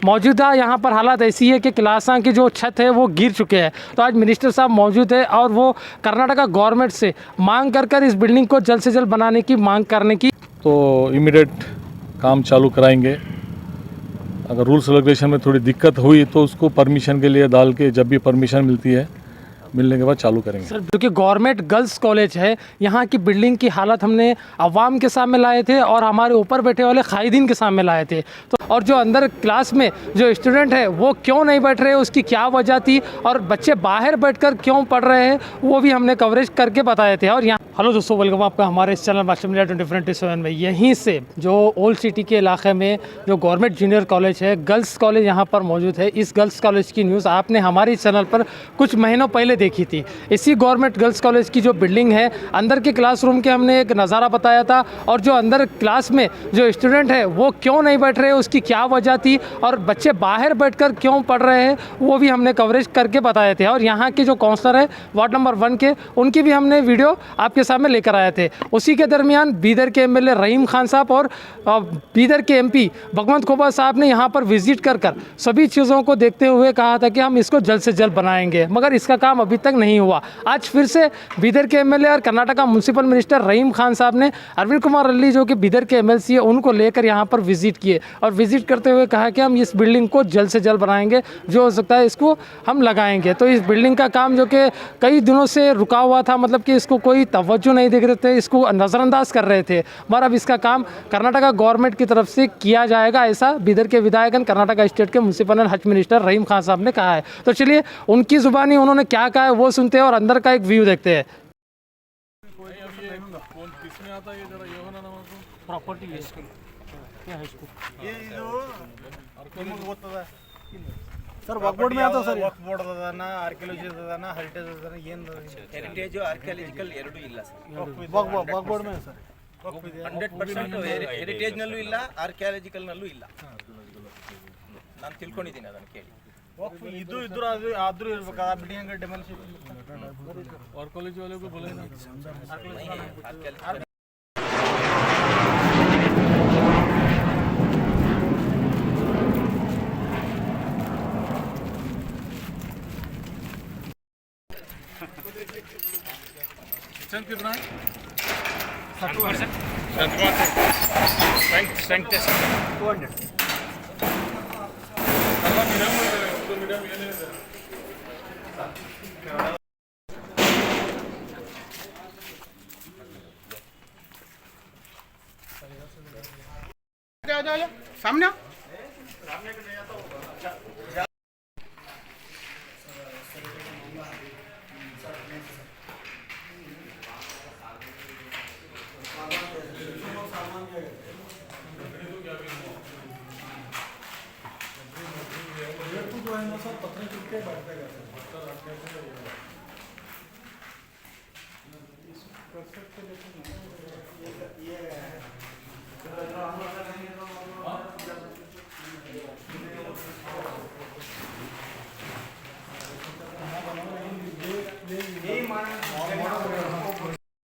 मौजूदा यहाँ पर हालात ऐसी है कि क्लासा की जो छत है वो गिर चुके हैं। तो आज मिनिस्टर साहब मौजूद है और वो कर्नाटका गवर्नमेंट से मांग कर इस बिल्डिंग को जल्द से जल्द बनाने की मांग करने की तो इमीडिएट काम चालू कराएंगे। अगर रूल्स रेगुलेशन में थोड़ी दिक्कत हुई तो उसको परमिशन के लिए डाल के जब भी परमिशन मिलती है मिलने के बाद चालू करेंगे। सर, जो कि गवर्नमेंट गर्ल्स कॉलेज है, यहाँ की बिल्डिंग की हालत हमने अवाम के सामने लाए थे और हमारे ऊपर बैठे वाले कायदीन के सामने लाए थे। तो और जो अंदर क्लास में जो स्टूडेंट है वो क्यों नहीं बैठ रहे, उसकी क्या वजह थी और बच्चे बाहर बैठकर क्यों पढ़ रहे हैं, वो भी हमने कवरेज करके बताए थे। और यहाँ हेलो दोस्तों, वेलकम आपका हमारे इस चैनल मास्टर मीडिया 24/7 में। यहीं से जो ओल्ड सिटी के इलाके में जो गवर्नमेंट जूनियर कॉलेज है, गर्ल्स कॉलेज यहाँ पर मौजूद है। इस गर्ल्स कॉलेज की न्यूज़ आपने हमारे चैनल पर कुछ महीनों पहले देखी थी। इसी गवर्नमेंट गर्ल्स कॉलेज की जो बिल्डिंग है, अंदर के क्लासरूम के हमने एक नज़ारा बताया था और जो अंदर क्लास में जो स्टूडेंट है वो क्यों नहीं बैठ रहे, उसकी क्या वजह थी और बच्चे बाहर बैठकर क्यों पढ़ रहे हैं, वो भी हमने कवरेज करके बताए थे। और यहाँ के जो काउंसलर है वार्ड नंबर 1 के, उनकी भी हमने वीडियो आपके सामने लेकर आए थे। उसी के दरमियान बीदर के एमएलए रहीम खान साहब और बीदर के एमपी भगवंत खोबा साहब ने यहाँ पर विजिट कर सभी चीज़ों को देखते हुए कहा था कि हम इसको जल्द से जल्द बनाएंगे, मगर इसका काम अभी तक नहीं हुआ। आज फिर से बीदर के एमएलए और कर्नाटका म्युनिसिपल मिनिस्टर रहीम खान साहब ने अरविंद कुमार अल्ली जो कि बीदर के एमएलसी है, उनको लेकर यहाँ पर विजिट किए और विजिट करते हुए कहा कि हम इस बिल्डिंग को जल्द से जल्द बनाएंगे, जो हो सकता है इसको हम लगाएंगे। तो इस बिल्डिंग का काम जो कि कई दिनों से रुका हुआ था, मतलब कि इसको कोई तवज्जो नहीं देख रहे थे, इसको नज़रअंदाज कर रहे थे, मगर अब इसका काम कर्नाटका गवर्नमेंट की तरफ से किया जाएगा, ऐसा बीदर के विधायक कर्नाटका स्टेट के म्युनिसिपल एंड हज मिनिस्टर रहीम खान साहब ने कहा है। तो चलिए उनकी जुबानी उन्होंने क्या कहा है वो सुनते हैं और अंदर का एक व्यू देखते हैं। प्रॉपर्टी सर वक्फ बोर्ड में आता सर वक्फ बोर्ड ಅದಾನ ಆರ್ಕಿಯಾಲಜಿ ಅದಾನ ಹೆರಿಟೇಜ್ ಅದಾನ ಏನು ಹೆರಿಟೇಜ್ ಆರ್ಕಿಯಾಲಜಿಕಲ್ ಎರಡೂ ಇಲ್ಲ ಸರ್। ವಕ್ಫ್ ಬೋರ್ಡ್ में ಸರ್ 100% ಹೆರಿಟೇಜ್ ನಲ್ಲೂ ಇಲ್ಲ ಆರ್ಕಿಯಾಲಜಿಕಲ್ ನಲ್ಲೂ ಇಲ್ಲ, ನಾನು ತಿಳ್ಕೊಂಡಿದ್ದೀನಿ ಅದನ್ನು ಕೇಳಿ। वक्फ ಇದು ಇದ್ರು ಅದು ಆದ್ರೂ ಇರಬೇಕು, ಆ ಬಿಲ್ಡಿಂಗ್ ಡೆಮಾಲಿಷ್ और कॉलेज वाले को बोले ना कितना है 60%। 200। सामने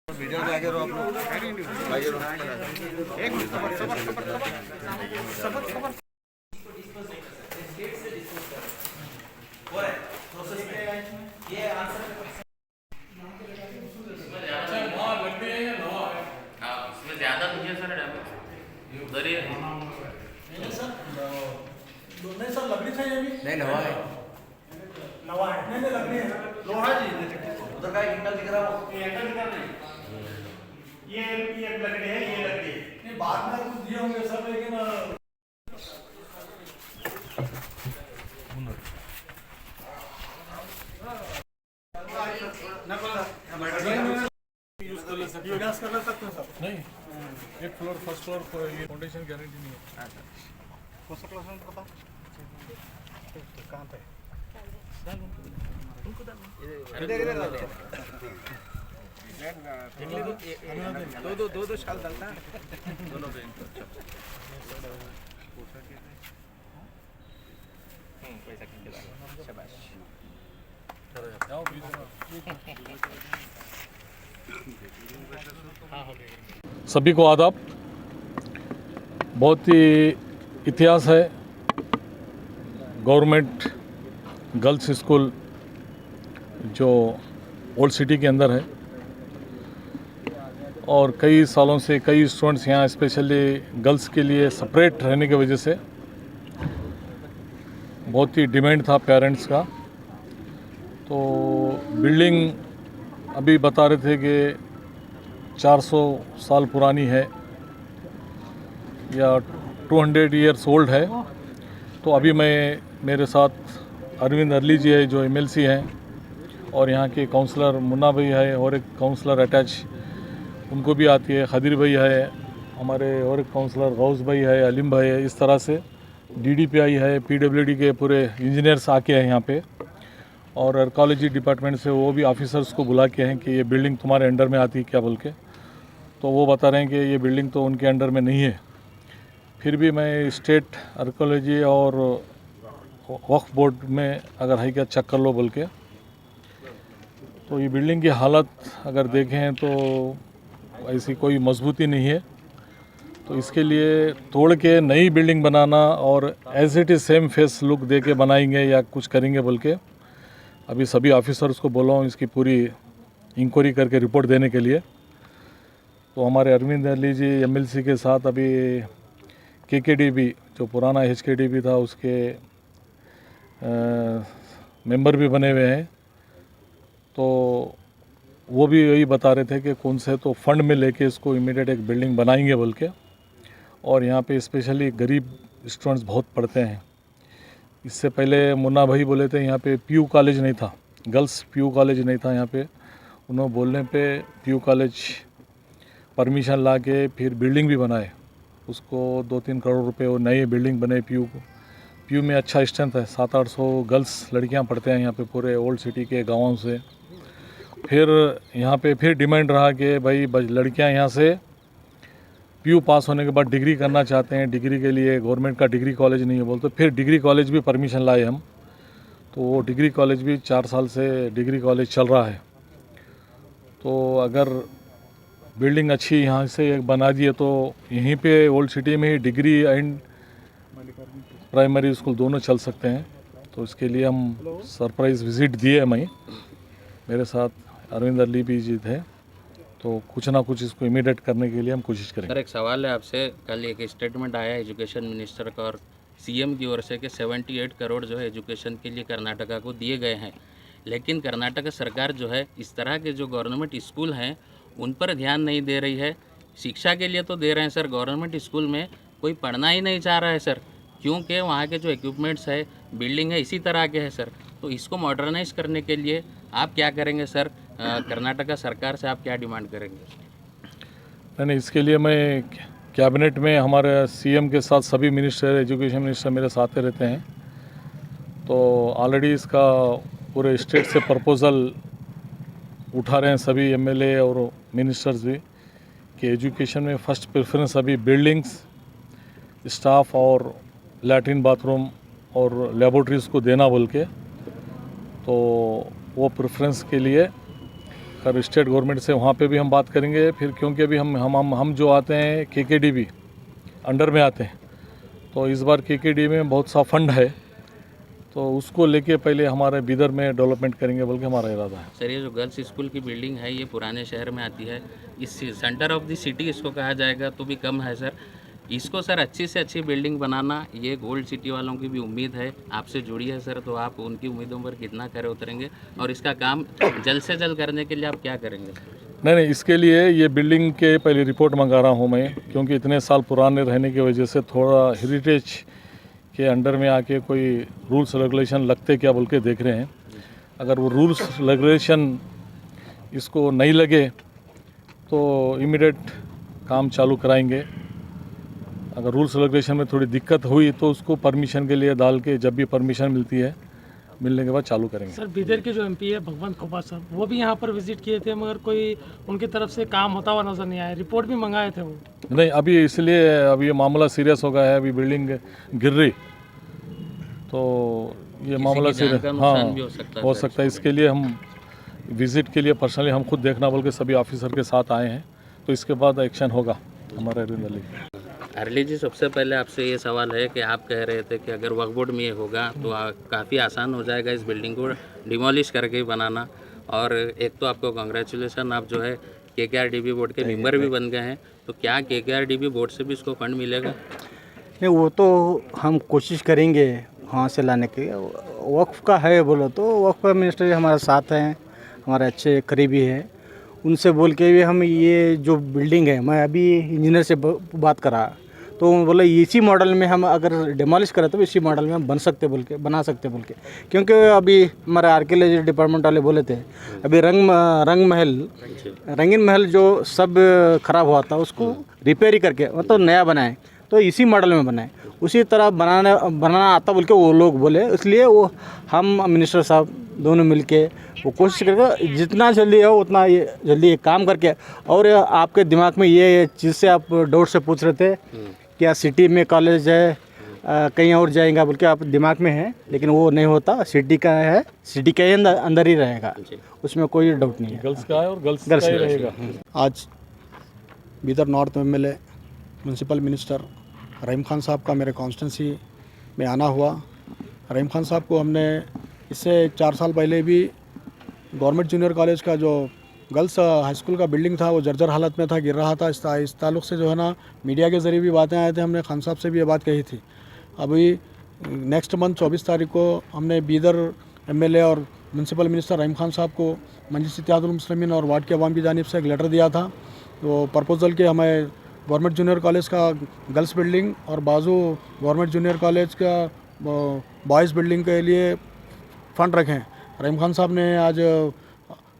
वीडियो में आगे रहो आप लोग, आगे रहो। एक मिनट सबर ज्यादा नहीं है सर, उधर ही नहीं सर लकड़ी चाहिए अभी नहीं नवा है, नवा है नहीं लकड़ी है लोहा जी उधर का एंगल दिख रहा है वो, ये एंगल दिखा नहीं, ये एक लकड़ी है, ये लकड़ी है नहीं बाद में कुछ दिए होंगे सर, लेकिन यूज कर सकते हैं सर। नहीं, एक फ्लोर फर्स्ट फ्लोर ये फाउंडेशन गारंटी नहीं है। कौन सा क्लास में पता कहाँ पे दो साल डालता दोनों पे शाबाश। सभी को आदाब। बहुत ही इतिहास है गवर्नमेंट गर्ल्स स्कूल जो ओल्ड सिटी के अंदर है, और कई सालों से कई स्टूडेंट्स यहाँ स्पेशली गर्ल्स के लिए सेपरेट रहने की वजह से बहुत ही डिमांड था पेरेंट्स का। तो बिल्डिंग अभी बता रहे थे कि 400 साल पुरानी है या 200 ईयर्स ओल्ड है। तो अभी मेरे साथ अरविंद अर्ली जी है जो एमएलसी हैं, और यहाँ के काउंसलर मुन्ना भाई है, और एक काउंसलर अटैच उनको भी आती है, खदीर भाई है हमारे, और एक काउंसलर गौस भाई है, अलीम भाई है। इस तरह से डीडीपीआई है, पीडब्ल्यूडी के पूरे इंजीनियर्स आके हैं यहाँ पे, और आर्कोलॉजी डिपार्टमेंट से वो भी ऑफिसर्स को बुला के हैं कि ये बिल्डिंग तुम्हारे अंडर में आती है क्या बोल के। तो वो बता रहे हैं कि ये बिल्डिंग तो उनके अंडर में नहीं है। फिर भी मैं स्टेट आर्कोलॉजी और वक्फ बोर्ड में अगर है क्या चेक कर लो बोल के। तो ये बिल्डिंग की हालत अगर देखें तो ऐसी कोई मजबूती नहीं है। तो इसके लिए तोड़ के नई बिल्डिंग बनाना और as it is same face look दे के बनाएंगे या कुछ करेंगे बोल के अभी सभी ऑफिसर्स को बोला हूँ इसकी पूरी इंक्वायरी करके रिपोर्ट देने के लिए। तो हमारे अरविंद अली जी एमएलसी के साथ अभी केकेडीबी जो पुराना एचकेडीबी था उसके मेंबर भी बने हुए हैं। तो वो भी यही बता रहे थे कि कौन से तो फंड में लेके इसको इमीडिएट एक बिल्डिंग बनाएंगे बोल के। और यहाँ पे स्पेशली गरीब स्टूडेंट्स बहुत पढ़ते हैं। इससे पहले मुन्ना भाई बोले थे यहाँ पे पीयू कॉलेज नहीं था, गर्ल्स पीयू कॉलेज नहीं था यहाँ पे। उन्होंने बोलने पे पीयू कॉलेज परमिशन ला के फिर बिल्डिंग भी बनाए, उसको 2-3 करोड़ रुपए और नई बिल्डिंग बने। पीयू में अच्छा स्ट्रेंथ है, 700-800 गर्ल्स लड़कियाँ पढ़ते हैं यहाँ पे पूरे ओल्ड सिटी के गाँवों से। फिर यहाँ पे फिर डिमांड रहा कि भाई लड़कियाँ यहाँ से पीयू पास होने के बाद डिग्री करना चाहते हैं, डिग्री के लिए गवर्नमेंट का डिग्री कॉलेज नहीं है बोलते। फिर डिग्री कॉलेज भी परमिशन लाए हम, तो वो डिग्री कॉलेज भी 4 साल से डिग्री कॉलेज चल रहा है। तो अगर बिल्डिंग अच्छी यहाँ से एक बना दिए तो यहीं पे ओल्ड सिटी में ही डिग्री एंड प्राइमरी स्कूल दोनों चल सकते हैं। तो इसके लिए हम सरप्राइज़ विज़िट दिए हमें, मेरे साथ अरविंद अली भी जी थे। तो कुछ ना कुछ इसको इमीडिएट करने के लिए हम कोशिश करेंगे। सर एक सवाल है आपसे, कल एक स्टेटमेंट आया एजुकेशन मिनिस्टर का और सीएम की ओर से कि 78 करोड़ जो है एजुकेशन के लिए कर्नाटका को दिए गए हैं, लेकिन कर्नाटक सरकार जो है इस तरह के जो गवर्नमेंट स्कूल हैं उन पर ध्यान नहीं दे रही है। शिक्षा के लिए तो दे रहे हैं सर, गवर्नमेंट स्कूल में कोई पढ़ना ही नहीं चाह रहा है सर, क्योंकि वहाँ के जो इक्विपमेंट्स है, बिल्डिंग है, इसी तरह के हैं सर। तो इसको मॉडर्नाइज करने के लिए आप क्या करेंगे सर? कर्नाटका सरकार से आप क्या डिमांड करेंगे? नहीं, इसके लिए मैं कैबिनेट में हमारे सीएम के साथ सभी मिनिस्टर, एजुकेशन मिनिस्टर मेरे साथ रहते हैं। तो ऑलरेडी इसका पूरे स्टेट से प्रपोज़ल उठा रहे हैं सभी एमएलए और मिनिस्टर्स भी कि एजुकेशन में फ़र्स्ट प्रेफरेंस अभी बिल्डिंग्स, स्टाफ और लैट्रिन बाथरूम और लेबोरेटरीज़ को देना बोल के। तो वो प्रेफरेंस के लिए कर स्टेट गवर्नमेंट से वहाँ पे भी हम बात करेंगे। फिर क्योंकि अभी हम जो आते हैं केकेडीबी अंडर में आते हैं, तो इस बार केकेडीबी में बहुत सा फंड है, तो उसको लेके पहले हमारे बिदर में डेवलपमेंट करेंगे बोल के हमारा इरादा है। सर ये जो गर्ल्स स्कूल की बिल्डिंग है ये पुराने शहर में आती है, इस सेंटर ऑफ द सिटी इसको कहा जाएगा तो भी कम है सर। इसको सर अच्छी से अच्छी बिल्डिंग बनाना ये गोल्ड सिटी वालों की भी उम्मीद है, आपसे जुड़ी है सर। तो आप उनकी उम्मीदों पर कितना खरे उतरेंगे और इसका काम जल्द से जल्द करने के लिए आप क्या करेंगे? नहीं, इसके लिए ये बिल्डिंग के पहले रिपोर्ट मंगा रहा हूँ मैं, क्योंकि इतने साल पुराने रहने की वजह से थोड़ा हेरिटेज के अंडर में आके कोई रूल्स रेगुलेशन लगते क्या बोल के देख रहे हैं। अगर वो रूल्स रेगुलेशन इसको नहीं लगे तो इमीडिएट काम चालू कराएंगे। अगर रूल्स रेगुलेशन में थोड़ी दिक्कत हुई तो उसको परमिशन के लिए डाल के जब भी परमिशन मिलती है, मिलने के बाद चालू करेंगे। सर बिदर के जो एमपी है भगवंत खोपा सर, वो भी यहाँ पर विजिट किए थे, मगर कोई उनकी तरफ से काम होता हुआ नजर नहीं आया। रिपोर्ट भी मंगाए थे वो नहीं, अभी इसलिए अभी ये मामला सीरियस हो गया है, अभी बिल्डिंग गिर रही, तो ये मामला सीरियस हो सकता है। इसके लिए हम विजिट के लिए पर्सनली हम खुद देखना बोल के सभी ऑफिसर के साथ आए हैं, तो इसके बाद एक्शन होगा हमारे अरविंद अली। हरली जी, सबसे पहले आपसे ये सवाल है कि आप कह रहे थे कि अगर वक्फ बोर्ड में ये होगा तो काफ़ी आसान हो जाएगा इस बिल्डिंग को डिमोलिश करके बनाना। और एक तो आपको कांग्रेचुलेसन, आप जो है KKRDB बोर्ड के मेंबर भी बन गए हैं, तो क्या KKRDB बोर्ड से भी इसको फंड मिलेगा? नहीं, वो तो हम कोशिश करेंगे वहाँ से लाने के। वक्फ का है बोलो तो वक्फ का मिनिस्टर हमारे साथ हैं, हमारे अच्छे करीबी हैं, उनसे बोल के भी हम ये जो बिल्डिंग है, मैं अभी इंजीनियर से बात करा तो बोले इसी मॉडल में हम अगर डिमोलिश करें तो इसी मॉडल में हम बना सकते बोल के, क्योंकि अभी हमारे आर्कियोलॉजी डिपार्टमेंट वाले बोले थे अभी रंगीन महल जो सब खराब हुआ था उसको रिपेयरिंग करके मतलब नया बनाए, तो इसी मॉडल में बनाए, उसी तरह बनाना आता बोल के वो लोग बोले। इसलिए वो हम मिनिस्टर साहब दोनों मिलके वो कोशिश करके जितना जल्दी हो उतना ये जल्दी काम करके। और आपके दिमाग में ये चीज़ से आप डाउट से पूछ रहे थे क्या सिटी में कॉलेज है कहीं और जाएगा बोल के आप दिमाग में है, लेकिन वो नहीं होता, सिटी का है, सिटी के अंदर ही रहेगा, उसमें कोई डाउट नहीं है। गर्ल्स का है और गर्ल्स का ही रहेगा। आज Bidar north MLA municipal minister Rahim Khan साहब का मेरे कॉन्स्टिट्यूंसी में आना हुआ। रहीम खान साहब को हमने इससे 4 साल पहले भी गवर्नमेंट जूनियर कॉलेज का जो गर्ल्स हाई स्कूल का बिल्डिंग था वो जर्जर हालत में था, गिर रहा था। इस ताल्लुक़ से जो है ना मीडिया के ज़रिए भी बातें आए थे, हमने खान साहब से भी ये बात कही थी। अभी नेक्स्ट मंथ 24 तारीख को हमने बीदर एमएलए और म्यूनसिपल मिनिस्टर रहीम खान साहब को मजलिस इत्तेहादुल मुस्लिमीन और वार्ड के अवाम की जानिब से एक लेटर दिया था, तो प्रपोज़ल के हमें गवर्नमेंट जूनियर कॉलेज का गर्ल्स बिल्डिंग और बाजू गवर्नमेंट जूनियर कॉलेज का बॉयज़ बिल्डिंग के लिए फ़ंड रखें। रहीम खान साहब ने आज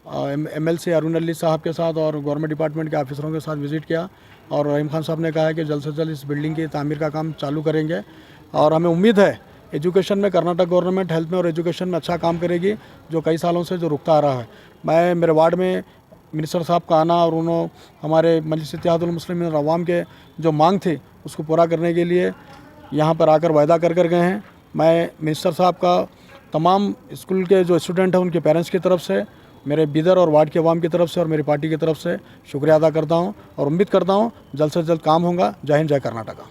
MLC अरुण अली साहब के साथ और गवर्नमेंट डिपार्टमेंट के ऑफिसरों के साथ विज़िट किया और रहीम खान साहब ने कहा है कि जल्द से जल्द इस बिल्डिंग की तामीर का काम चालू करेंगे। और हमें उम्मीद है एजुकेशन में कर्नाटक गवर्नमेंट हेल्थ में और एजुकेशन में अच्छा काम करेगी, जो कई सालों से जो रुकता आ रहा है। मैं मेरे वार्ड में मिनिस्टर साहब का आना और उन्होंने हमारे मजलिस इत्तेहादुल मुस्लिमीन और अवाम के जो मांग थी उसको पूरा करने के लिए यहाँ पर आकर वायदा कर गए हैं। मैं मिनिस्टर साहब का तमाम स्कूल के जो स्टूडेंट हैं उनके पेरेंट्स की तरफ से, मेरे बीदर और वार्ड के अवाम की तरफ से और मेरी पार्टी की तरफ से शुक्रिया अदा करता हूँ और उम्मीद करता हूँ जल्द से जल्द काम होगा। जय हिंद, जय कर्नाटका।